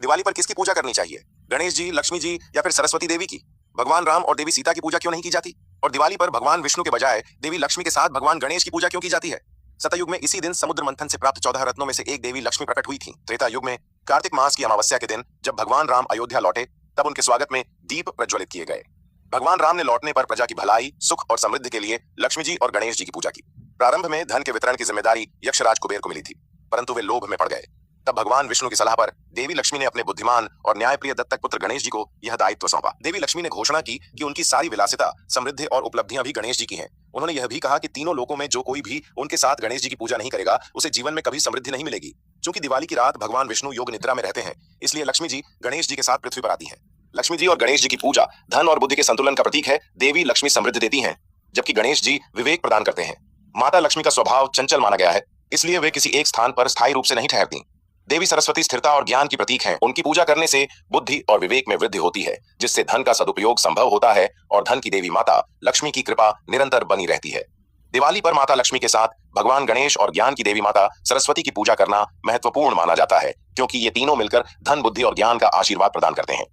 दिवाली पर किसकी पूजा करनी चाहिए? गणेश जी, लक्ष्मी जी या फिर सरस्वती देवी की? भगवान राम और देवी सीता की पूजा क्यों नहीं की जाती? और दिवाली पर भगवान विष्णु के बजाय देवी लक्ष्मी के साथ भगवान गणेश की पूजा क्यों की जाती है? सतयुग में इसी दिन समुद्र मंथन से प्राप्त 14 रत्नों में से एक देवी लक्ष्मी प्रकट हुई थी। त्रेता युग में कार्तिक मास की अमावस्या के दिन जब भगवान राम अयोध्या लौटे, तब उनके स्वागत में दीप प्रज्वलित किए गए। भगवान राम ने लौटने पर प्रजा की भलाई, सुख और समृद्धि के लिए लक्ष्मी जी और गणेश जी की पूजा की। प्रारंभ में धन के वितरण की जिम्मेदारी यक्षराज कुबेर को मिली थी, परंतु वे लोभ में पड़ गए। तब भगवान विष्णु की सलाह पर देवी लक्ष्मी ने अपने बुद्धिमान और न्यायप्रिय दत्तक पुत्र गणेश जी को यह दायित्व सौंपा। देवी लक्ष्मी ने घोषणा की कि उनकी सारी विलासिता, समृद्धि और उपलब्धियां भी गणेश जी की हैं। उन्होंने यह भी कहा कि तीनों लोकों में जो कोई भी उनके साथ गणेश जी की पूजा नहीं करेगा, उसे जीवन में कभी समृद्धि नहीं मिलेगी। चूंकि दिवाली की रात भगवान विष्णु योग निद्रा में रहते हैं, इसलिए लक्ष्मी जी गणेश जी के साथ पृथ्वी पर आती हैं। लक्ष्मी जी और गणेश जी की पूजा धन और बुद्धि के संतुलन का प्रतीक है। देवी लक्ष्मी समृद्धि देती हैं, जबकि गणेश जी विवेक प्रदान करते हैं। माता लक्ष्मी का स्वभाव चंचल माना गया है, इसलिए वे किसी एक स्थान पर स्थायी रूप से नहीं ठहरती। देवी सरस्वती स्थिरता और ज्ञान की प्रतीक हैं। उनकी पूजा करने से बुद्धि और विवेक में वृद्धि होती है, जिससे धन का सदुपयोग संभव होता है और धन की देवी माता लक्ष्मी की कृपा निरंतर बनी रहती है। दिवाली पर माता लक्ष्मी के साथ भगवान गणेश और ज्ञान की देवी माता सरस्वती की पूजा करना महत्वपूर्ण माना जाता है, क्योंकि ये तीनों मिलकर धन, बुद्धि और ज्ञान का आशीर्वाद प्रदान करते हैं।